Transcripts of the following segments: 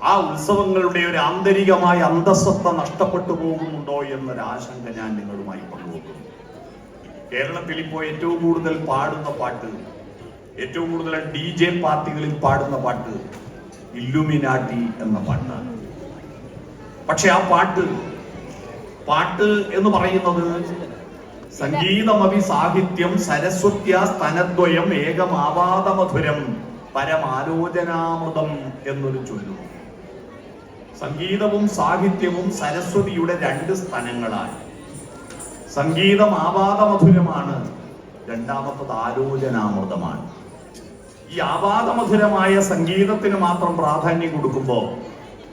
ആ ഉത്സവങ്ങളുടെ ഒരു ആന്തരികമായ അന്തസ്സത്ത നഷ്ടപ്പെട്ടു പോകുന്നുണ്ടോ എന്നൊരാശങ്ക ഞാൻ നിങ്ങളുമായി പങ്കുവെക്കുന്നു. കേരളത്തിൽ ഇപ്പോൾ ഏറ്റവും കൂടുതൽ പാടുന്ന പാട്ട്, ഏറ്റവും കൂടുതൽ DJ പാർട്ടികളിൽ പാടുന്ന പാട്ട് ഇല്ലുമിനാട്ടി എന്ന പാട്ടാണ്. പക്ഷെ ആ പാട്ട് എന്ന് പറയുന്നത് സംഗീതമവി സാഹിത്യം സരസ്വത്യ സ്തനദ്വയം ഏകമാവാദമധുരം പരമാലോചനാമൃതം എന്നൊരു ചൊല്ലുന്നു. സംഗീതവും സാഹിത്യവും സരസ്വതിയുടെ രണ്ട് സ്തനങ്ങളാണ്. സംഗീതം ആവാദമധുരമാണ്, രണ്ടാമത്തത് ആലോചനാമൃതമാണ്. ഈ ആവാദമധുരമായ സംഗീതത്തിന് മാത്രം പ്രാധാന്യം കൊടുക്കുമ്പോൾ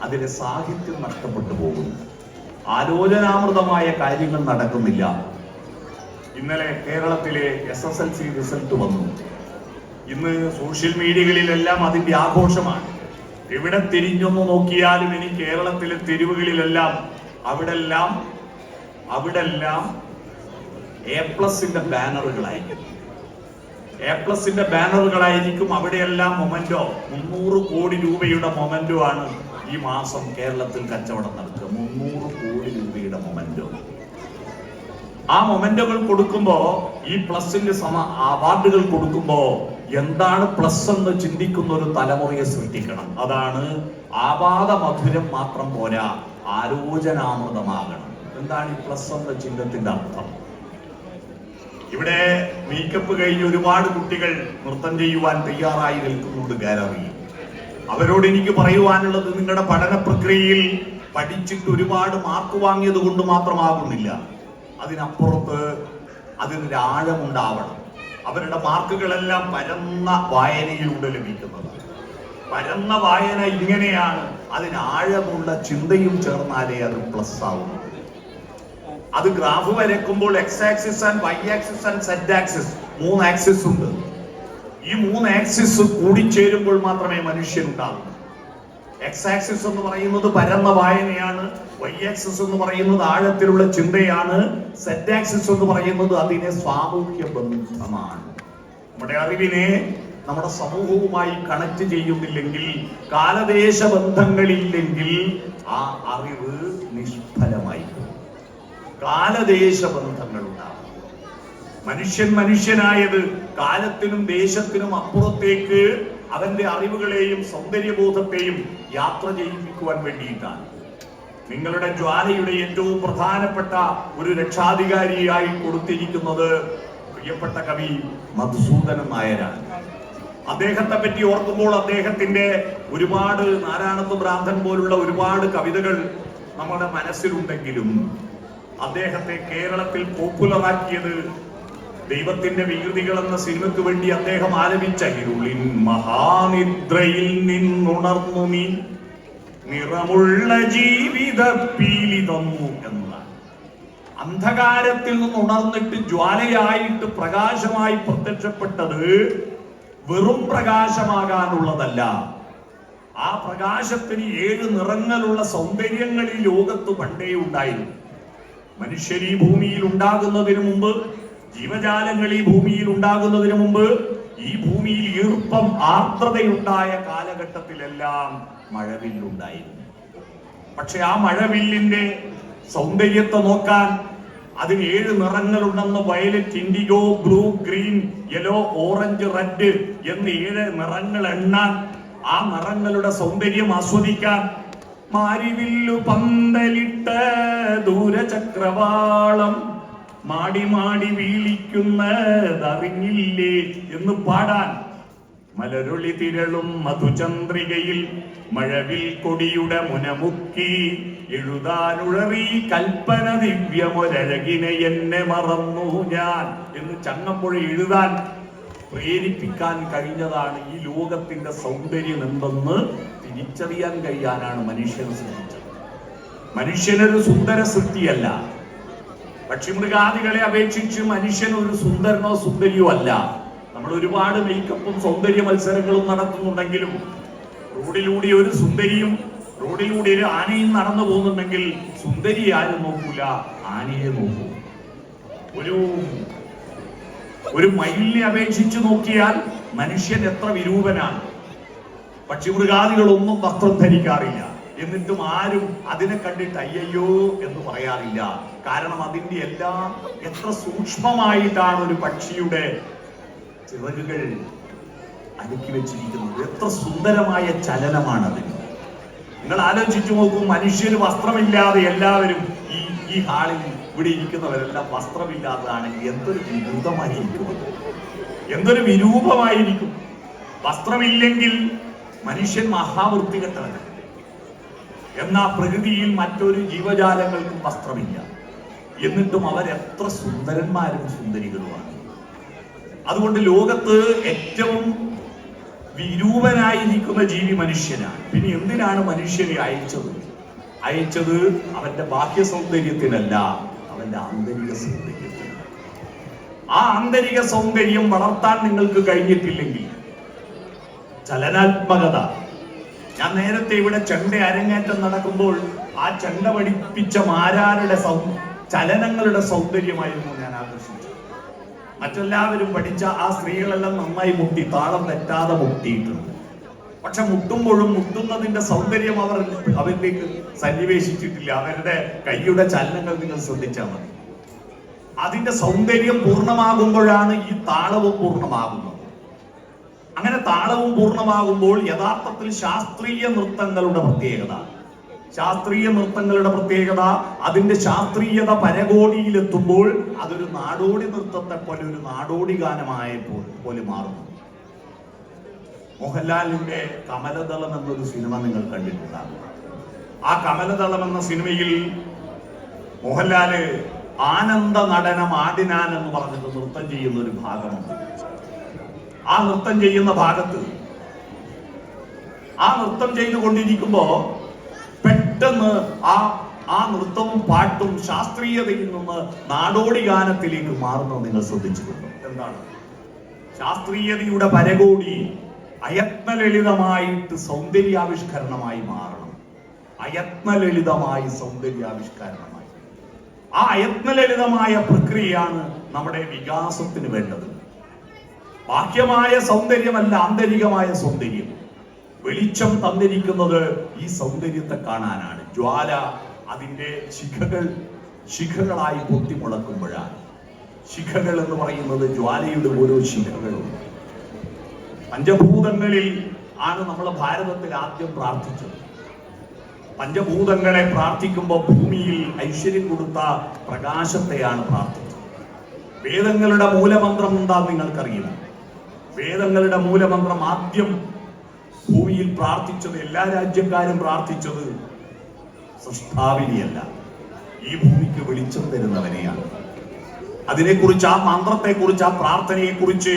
അതിലെ സാഹിത്യം നഷ്ടപ്പെട്ടു പോകുന്നു. ആലോചനാമൃതമായ കാര്യങ്ങൾ നടക്കുന്നില്ല. ഇന്നലെ കേരളത്തിലെ SSLC റിസൾട്ട് വന്നു. ഇന്ന് സോഷ്യൽ മീഡിയകളിലെല്ലാം അതിന്റെ ആഘോഷമാണ്. എവിടെ തിരിഞ്ഞൊന്നു നോക്കിയാലും ഇനി കേരളത്തിലെ തെരുവുകളിലെല്ലാം അവിടെല്ലാം A+ന്റെ ബാനറുകളായിരിക്കും. A+ന്റെ ബാനറുകളായിരിക്കും. അവിടെയെല്ലാം മൊമെന്റോ, 300 കോടി രൂപയുടെ മൊമെന്റോ ആണ് ഈ മാസം കേരളത്തിൽ കച്ചവടം നടത്തുക. 300 കോടി രൂപയുടെ മൊമെന്റോ. ആ മൊമെന്റുകൾ കൊടുക്കുമ്പോ, ഈ പ്ലസിന്റെ അവാർഡുകൾ കൊടുക്കുമ്പോ എന്താണ് പ്ലസ് എന്ന് ചിന്തിക്കുന്ന ഒരു തലമുറയെ സൃഷ്ടിക്കണം. അതാണ് ആവാദമധുരം മാത്രം പോരാ, ആലോചനാമൃതമാകണം. എന്താണ് ഈ പ്ലസ് എന്ന ചിഹ്നത്തിന്റെ അർത്ഥം? ഇവിടെ മേക്കപ്പ് കഴിഞ്ഞ് ഒരുപാട് കുട്ടികൾ നൃത്തം ചെയ്യുവാൻ തയ്യാറായി നിൽക്കുന്നുണ്ട് ഗാലറിയിൽ. അവരോട് എനിക്ക് പറയുവാനുള്ളത്, നിങ്ങളുടെ പഠന പ്രക്രിയയിൽ പഠിച്ചിട്ട് ഒരുപാട് മാർക്ക് വാങ്ങിയത് കൊണ്ട് മാത്രമാകുന്നില്ല. അതിനപ്പുറത്ത് അതിനൊരു ആഴമുണ്ടാവണം. അവരുടെ മാർക്കുകളെല്ലാം പരന്ന വായനയിലൂടെ ലഭിക്കുന്നത്. പരന്ന വായന ഇങ്ങനെയാണ്. അതിന് ആഴമുള്ള ചിന്തയും ചേർന്നാലേ അത് പ്ലസ് ആവുന്നു. അത് ഗ്രാഫ് വരയ്ക്കുമ്പോൾ X axis and Y axis and Z axis, 3 axis ഉണ്ട്. ഈ 3 ആക്സിസ് കൂടിച്ചേരുമ്പോൾ മാത്രമേ മനുഷ്യൻ ഉണ്ടാകൂ. എക്സ് ആക്സിസ് എന്ന് പറയുന്നത് പരന്ന വായനയാണ്, വൈ ആക്സിസ് എന്ന് പറയുന്നത് ആഴത്തിലുള്ള ചിന്തയാണ്, സെഡ് ആക്സിസ് എന്ന് പറയുന്നത് അതിനെ സാമൂഹ്യ ബന്ധമാണ്. നമ്മുടെ അറിവിനെ നമ്മുടെ സമൂഹവുമായി കണക്ട് ചെയ്യുന്നില്ലെങ്കിൽ, കാലദേശ ബന്ധങ്ങളില്ലെങ്കിൽ ആ അറിവ് നിഷ്ഫലമായി. കാലദേശ ബന്ധങ്ങൾ ഉണ്ടാകും. മനുഷ്യനായത് കാലത്തിനും ദേശത്തിനും അപ്പുറത്തേക്ക് അവന്റെ അറിവുകളെയും സൗന്ദര്യബോധത്തെയും യാത്ര ചെയ്യിപ്പിക്കുവാൻ വേണ്ടിയിട്ടാണ്. നിങ്ങളുടെ ജ്വാലയുടെ ഏറ്റവും പ്രധാനപ്പെട്ട ഒരു രക്ഷാധികാരിയായി കൊടുത്തിരിക്കുന്നത് പ്രിയപ്പെട്ട കവി മധുസൂദനൻ നായരാണ്. അദ്ദേഹത്തെ പറ്റി ഓർക്കുമ്പോൾ അദ്ദേഹത്തിന്റെ ഒരുപാട് നാരായണത്വ ഭ്രാന്തൻ പോലുള്ള ഒരുപാട് കവിതകൾ നമ്മുടെ മനസ്സിലുണ്ടെങ്കിലും അദ്ദേഹത്തെ കേരളത്തിൽ പോപ്പുലറാക്കിയത് ദൈവത്തിന്റെ വികൃതികൾ എന്ന സിനിമയ്ക്ക് വേണ്ടി അദ്ദേഹം ആലപിച്ച ഇരുളിൻ മഹാനിദ്രയിൽ നിന്നുണർന്നു നീ നിറമുള്ള ജീവിത പീലി തന്നു എന്ന, അന്ധകാരത്തിൽ നിന്ന് ഉണർന്നിട്ട് ജ്വാലയായിട്ട് പ്രകാശമായി പ്രത്യക്ഷപ്പെട്ടത് വെറും പ്രകാശമാകാനുള്ളതല്ല. ആ പ്രകാശത്തിന് 7 നിറങ്ങളുള്ള സൗന്ദര്യങ്ങൾ ഈ ലോകത്ത് പണ്ടേ ഉണ്ടായിരുന്നു. മനുഷ്യർ ഈ ഭൂമിയിൽ ഉണ്ടാകുന്നതിന് മുമ്പ്, ജീവജാലങ്ങൾ ഈ ഭൂമിയിൽ ഉണ്ടാകുന്നതിന് മുമ്പ്, ഈ ഭൂമിയിൽ ഈർപ്പം ആർദ്രതയുണ്ടായ കാലഘട്ടത്തിലെല്ലാം മഴവില്ലുണ്ടായിരുന്നു. പക്ഷെ ആ മഴവില്ലിന്റെ സൗന്ദര്യത്തെ നോക്കാൻ അതിന് 7 നിറങ്ങളുണ്ടെന്ന്, violet, indigo, blue, green, yellow, orange, red എന്ന് 7 നിറങ്ങൾ എണ്ണാൻ, ആ നിറങ്ങളുടെ സൗന്ദര്യം ആസ്വദിക്കാൻ, മാരിവില്ലു പന്തലിട്ട ദൂരചക്രവാളം മാടി മാടി വീളിക്കുന്നതറിഞ്ഞില്ലേ എന്ന് പാടാൻ, മലരൊളി തിരളും മധുചന്ദ്രികയിൽ മഴവിൽ കൊടിയുടെ മുനമുക്കി എഴുതാനുഴറി കൽപ്പന ദിവ്യമൊരഴകിനെ എന്നെ മറന്നു ഞാൻ എന്ന് ചങ്ങമ്പുഴ എഴുതാൻ പ്രേരിപ്പിക്കാൻ കഴിഞ്ഞതാണ് ഈ ലോകത്തിന്റെ സൗന്ദര്യം എന്തെന്ന് തിരിച്ചറിയാൻ കഴിയാനാണ് മനുഷ്യൻ ശ്രമിച്ചത്. മനുഷ്യനൊരു സുന്ദര സൃഷ്ടിയല്ല. പക്ഷിമൃഗാദികളെ അപേക്ഷിച്ച് മനുഷ്യൻ ഒരു സുന്ദരനോ സുന്ദരിയോ അല്ല. നമ്മൾ ഒരുപാട് മേക്കപ്പും സൗന്ദര്യ മത്സരങ്ങളും നടത്തുന്നുണ്ടെങ്കിലും റോഡിലൂടെ ഒരു സുന്ദരിയും റോഡിലൂടെ ഒരു ആനയും നടന്നു പോകുന്നുണ്ടെങ്കിൽ സുന്ദരിയെ ആരും നോക്കൂല, ആനയെ നോക്കൂ. ഒരു മയിലിനെ അപേക്ഷിച്ച് നോക്കിയാൽ മനുഷ്യൻ എത്ര വിരൂപനാണ്. പക്ഷിമൃഗാദികളൊന്നും വസ്ത്രം ധരിക്കാറില്ല. എന്നിട്ടും ആരും അതിനെ കണ്ടിട്ട് അയ്യയ്യോ എന്ന് പറയാറില്ല. കാരണം അതിന്റെ എല്ലാം എത്ര സൂക്ഷ്മമായിട്ടാണ് ഒരു പക്ഷിയുടെ ചിറകുകൾ അടുക്കി വെച്ചിരിക്കുന്നത്. എത്ര സുന്ദരമായ ചലനമാണ് അതിന്. നിങ്ങൾ ആലോചിച്ചു നോക്കൂ, മനുഷ്യന് വസ്ത്രമില്ലാതെ എല്ലാവരും ഈ ഹാളിൽ ഇവിടെ ഇരിക്കുന്നവരെല്ലാം വസ്ത്രമില്ലാത്തതാണെങ്കിൽ എന്തൊരു വിരൂപമായിരിക്കും, എന്തൊരു വിരൂപമായിരിക്കും. വസ്ത്രമില്ലെങ്കിൽ മനുഷ്യൻ മഹാവൃത്തികെട്ടവനാണ്. എന്നാ പ്രകൃതിയിൽ മറ്റൊരു ജീവജാലങ്ങൾക്കും വസ്ത്രമില്ല. എന്നിട്ടും അവരെത്ര സുന്ദരന്മാരും സുന്ദരികളുമാണ്. അതുകൊണ്ട് ലോകത്ത് ഏറ്റവും വിരൂപനായിരിക്കുന്ന ജീവി മനുഷ്യനാണ്. പിന്നെ എന്തിനാണ് മനുഷ്യനെ അയച്ചത്? അവന്റെ ബാഹ്യ സൗന്ദര്യത്തിനല്ല, അവന്റെ ആന്തരിക സൗന്ദര്യത്തിന്. ആ ആന്തരിക സൗന്ദര്യം വളർത്താൻ നിങ്ങൾക്ക് കഴിഞ്ഞിട്ടില്ലെങ്കിൽ, ചലനാത്മകത. ഞാൻ നേരത്തെ ഇവിടെ ചെണ്ട അരങ്ങേറ്റം നടക്കുമ്പോൾ ആ ചെണ്ട പഠിപ്പിച്ച മാരാരുടെ ചലനങ്ങളുടെ സൗന്ദര്യമായിരുന്നു ഞാൻ ആകർഷിച്ചത്. മറ്റെല്ലാവരും പഠിച്ച ആ സ്ത്രീകളെല്ലാം നന്നായി മുട്ടി, താളം തെറ്റാതെ മുട്ടിയിട്ടുണ്ട്. പക്ഷെ മുട്ടുമ്പോഴും മുട്ടുന്നതിന്റെ സൗന്ദര്യം അവരിലേക്ക് സന്നിവേശിച്ചിട്ടില്ല. അവരുടെ കൈയുടെ ചലനങ്ങൾ നിങ്ങൾ ശ്രദ്ധിച്ചാൽ മതി. അതിന്റെ സൗന്ദര്യം പൂർണ്ണമാകുമ്പോഴാണ് ഈ താളവും പൂർണ്ണമാകുന്നത്. അങ്ങനെ താളവും പൂർണ്ണമാകുമ്പോൾ യഥാർത്ഥത്തിൽ ശാസ്ത്രീയ നൃത്തങ്ങളുടെ പ്രത്യേകത അതിന്റെ ശാസ്ത്രീയത പരകോടിയിലെത്തുമ്പോൾ അതൊരു നാടോടി നൃത്തത്തെ പോലെ, ഒരു നാടോടി ഗാനമായ പോലെ മാറുന്നു. മോഹൻലാലിന്റെ കമലദളം എന്നൊരു സിനിമ നിങ്ങൾ കണ്ടിട്ടുണ്ടാകും. ആ കമലദളം എന്ന സിനിമയിൽ മോഹൻലാല് ആനന്ദ നടനം ആടിനാൻ എന്ന് പറഞ്ഞിട്ട് നൃത്തം ചെയ്യുന്ന ഒരു ഭാഗമുണ്ട്. ആ നൃത്തം ചെയ്യുന്ന ഭാഗത്ത് ആ നൃത്തം ചെയ്തുകൊണ്ടിരിക്കുമ്പോ പെട്ടെന്ന് ആ നൃത്തവും പാട്ടും ശാസ്ത്രീയതയിൽ നിന്ന് നാടോടി ഗാനത്തിലേക്ക് മാറുന്നത് നിങ്ങൾ ശ്രദ്ധിച്ചിട്ടുണ്ടോ? എന്താണ് ശാസ്ത്രീയതയുടെ പരകോടി അയത്നലളിതമായിട്ട് സൗന്ദര്യാവിഷ്കരണമായി മാറണം. സൗന്ദര്യാവിഷ്കരണമായി ആ അയത്നലളിതമായ പ്രക്രിയയാണ് നമ്മുടെ വികാസത്തിന് വേണ്ടത്. ബാഹ്യമായ സൗന്ദര്യമല്ല, ആന്തരികമായ സൗന്ദര്യം. വെളിച്ചം തന്നിരിക്കുന്നത് ഈ സൗന്ദര്യത്തെ കാണാനാണ്. ജ്വാല അതിന്റെ ശിഖകളായി പൊട്ടിമുളക്കുമ്പോഴാണ്. ശിഖകൾ എന്ന് പറയുന്നത് ജ്വാലയുടെ ഓരോ ശിഖകളും. പഞ്ചഭൂതങ്ങളിൽ ആണ് നമ്മൾ ഭാരതത്തിൽ ആദ്യം പ്രാർത്ഥിച്ചത്. പഞ്ചഭൂതങ്ങളെ പ്രാർത്ഥിക്കുമ്പോൾ ഭൂമിയിൽ ഐശ്വര്യം കൊടുത്ത പ്രകാശത്തെയാണ് പ്രാർത്ഥിച്ചത്. വേദങ്ങളുടെ മൂലമന്ത്രം എന്താന്ന് നിങ്ങൾക്കറിയില്ല. വേദങ്ങളുടെ മൂലമന്ത്രം ആദ്യം ഭൂമിയിൽ പ്രാർത്ഥിച്ചത്, എല്ലാ രാജ്യക്കാരും പ്രാർത്ഥിച്ചത് സൃഷ്ടാവിനെയല്ല, ഈ ഭൂമിക്ക് വെളിച്ചം തരുന്നവനെയാണ്. അതിനെക്കുറിച്ച്, ആ മന്ത്രത്തെക്കുറിച്ച്, ആ പ്രാർത്ഥനയെക്കുറിച്ച്